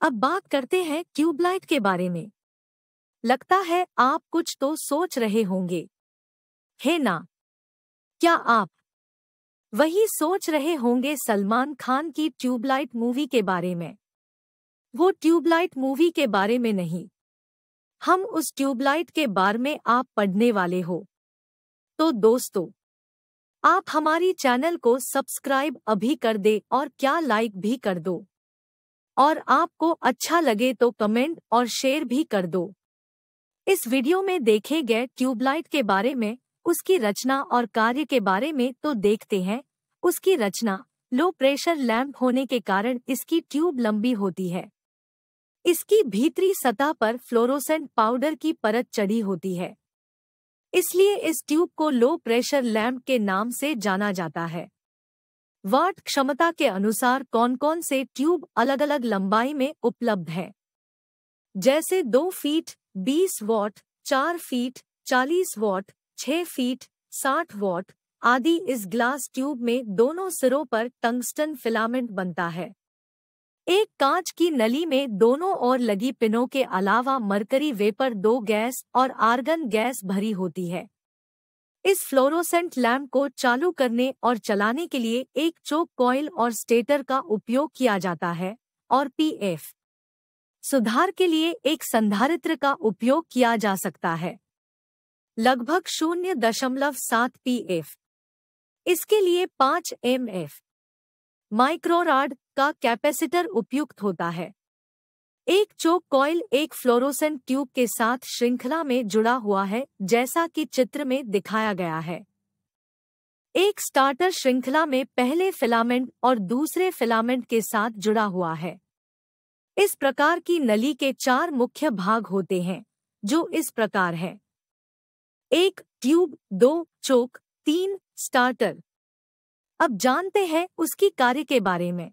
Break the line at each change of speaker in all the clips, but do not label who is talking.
अब बात करते हैं ट्यूबलाइट के बारे में। लगता है आप कुछ तो सोच रहे होंगे, है ना? क्या आप वही सोच रहे होंगे सलमान खान की ट्यूबलाइट मूवी के बारे में? वो ट्यूबलाइट मूवी के बारे में नहीं, हम उस ट्यूबलाइट के बारे में आप पढ़ने वाले हो। तो दोस्तों, आप हमारी चैनल को सब्सक्राइब अभी कर दे और क्या लाइक भी कर दो, और आपको अच्छा लगे तो कमेंट और शेयर भी कर दो। इस वीडियो में देखे गए ट्यूबलाइट के बारे में, उसकी रचना और कार्य के बारे में तो देखते हैं। उसकी रचना, लो प्रेशर लैंप होने के कारण इसकी ट्यूब लंबी होती है। इसकी भीतरी सतह पर फ्लोरोसेंट पाउडर की परत चढ़ी होती है, इसलिए इस ट्यूब को लो प्रेशर लैंप के नाम से जाना जाता है। वाट क्षमता के अनुसार कौन कौन से ट्यूब अलग अलग लंबाई में उपलब्ध है, जैसे 2 feet 20 what, 4 feet 40 what, 6 feet 60 what आदि। इस ग्लास ट्यूब में दोनों सिरों पर टंगस्टन फिलामेंट बनता है। एक कांच की नली में दोनों ओर लगी पिनों के अलावा मरकरी वेपर 2 गैस और आर्गन गैस भरी होती है। इस फ्लोरोसेंट लैंप को चालू करने और चलाने के लिए एक चोक कॉइल और स्टेटर का उपयोग किया जाता है, और पीएफ सुधार के लिए एक संधारित्र का उपयोग किया जा सकता है, लगभग 0.7 पीएफ। इसके लिए 5 एमएफ माइक्रोराड का कैपेसिटर उपयुक्त होता है। एक चोक कॉइल एक फ्लोरोसेंट ट्यूब के साथ श्रृंखला में जुड़ा हुआ है, जैसा कि चित्र में दिखाया गया है। एक स्टार्टर श्रृंखला में पहले फिलामेंट और दूसरे फिलामेंट के साथ जुड़ा हुआ है। इस प्रकार की नली के 4 मुख्य भाग होते हैं, जो इस प्रकार हैं: 1 ट्यूब, 2 चोक, 3 स्टार्टर। अब जानते हैं उसकी कार्य के बारे में।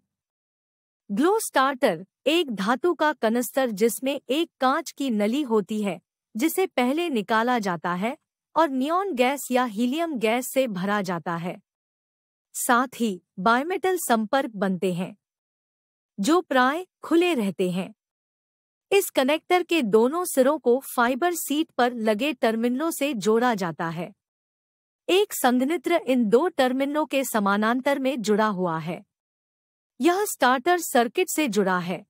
ग्लो स्टार्टर एक धातु का कनस्तर जिसमें एक कांच की नली होती है, जिसे पहले निकाला जाता है और नियॉन गैस या हीलियम गैस से भरा जाता है। साथ ही बायमेटल संपर्क बनते हैं, जो प्राय खुले रहते हैं। इस कनेक्टर के दोनों सिरों को फाइबर सीट पर लगे टर्मिनलों से जोड़ा जाता है। एक संघनित्र इन 2 टर्मिनलों के समानांतर में जुड़ा हुआ है। यह स्टार्टर सर्किट से जुड़ा है।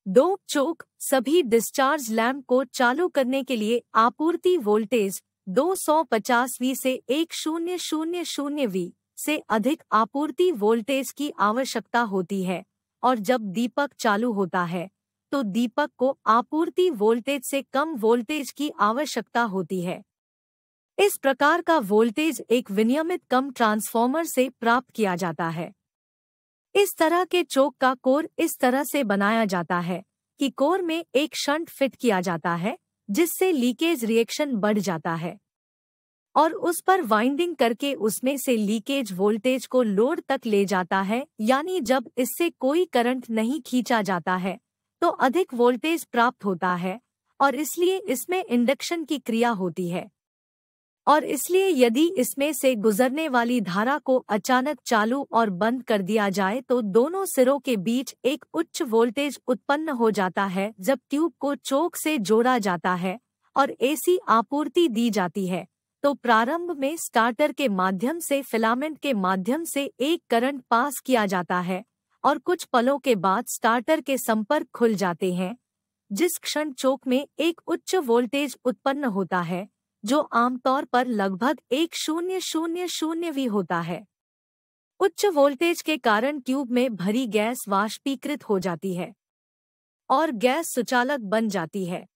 2 चोक सभी डिस्चार्ज लैंप को चालू करने के लिए आपूर्ति वोल्टेज 250 वी से 1000 वी से अधिक आपूर्ति वोल्टेज की आवश्यकता होती है, और जब दीपक चालू होता है तो दीपक को आपूर्ति वोल्टेज से कम वोल्टेज की आवश्यकता होती है। इस प्रकार का वोल्टेज एक विनियमित कम ट्रांसफॉर्मर से प्राप्त किया जाता है। इस तरह के चोक का कोर इस तरह से बनाया जाता है कि कोर में एक शंट फिट किया जाता है, जिससे लीकेज रिएक्शन बढ़ जाता है और उस पर वाइंडिंग करके उसमें से लीकेज वोल्टेज को लोड तक ले जाता है। यानी जब इससे कोई करंट नहीं खींचा जाता है तो अधिक वोल्टेज प्राप्त होता है, और इसलिए इसमें इंडक्शन की क्रिया होती है। और इसलिए यदि इसमें से गुजरने वाली धारा को अचानक चालू और बंद कर दिया जाए तो दोनों सिरों के बीच एक उच्च वोल्टेज उत्पन्न हो जाता है। जब ट्यूब को चोक से जोड़ा जाता है और एसी आपूर्ति दी जाती है तो प्रारंभ में स्टार्टर के माध्यम से फिलामेंट के माध्यम से एक करंट पास किया जाता है, और कुछ पलों के बाद स्टार्टर के संपर्क खुल जाते हैं, जिस क्षण चोक में एक उच्च वोल्टेज उत्पन्न होता है, जो आमतौर पर लगभग 1000 वी होता है। उच्च वोल्टेज के कारण ट्यूब में भरी गैस वाष्पीकृत हो जाती है और गैस सुचालक बन जाती है।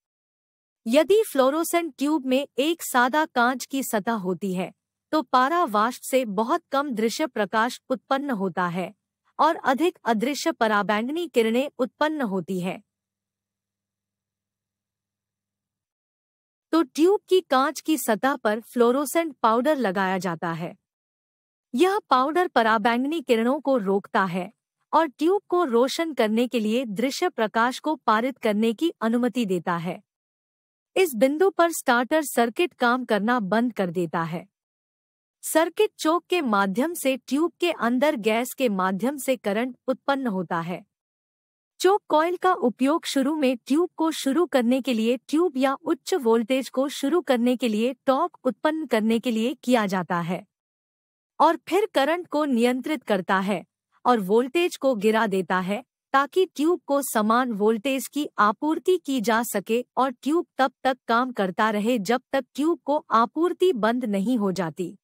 यदि फ्लोरोसेंट ट्यूब में एक सादा कांच की सतह होती है तो पारा वाष्प से बहुत कम दृश्य प्रकाश उत्पन्न होता है और अधिक अदृश्य पराबैंगनी किरणें उत्पन्न होती है। तो ट्यूब की कांच की सतह पर फ्लोरोसेंट पाउडर लगाया जाता है। यह पाउडर पराबैंगनी किरणों को रोकता है और ट्यूब को रोशन करने के लिए दृश्य प्रकाश को पारित करने की अनुमति देता है। इस बिंदु पर स्टार्टर सर्किट काम करना बंद कर देता है। सर्किट चोक के माध्यम से ट्यूब के अंदर गैस के माध्यम से करंट उत्पन्न होता है। चोक कॉइल का उपयोग शुरू में ट्यूब को शुरू करने के लिए, ट्यूब या उच्च वोल्टेज को शुरू करने के लिए, टॉर्क उत्पन्न करने के लिए किया जाता है और फिर करंट को नियंत्रित करता है और वोल्टेज को गिरा देता है ताकि ट्यूब को समान वोल्टेज की आपूर्ति की जा सके और ट्यूब तब तक काम करता रहे जब तक ट्यूब को आपूर्ति बंद नहीं हो जाती।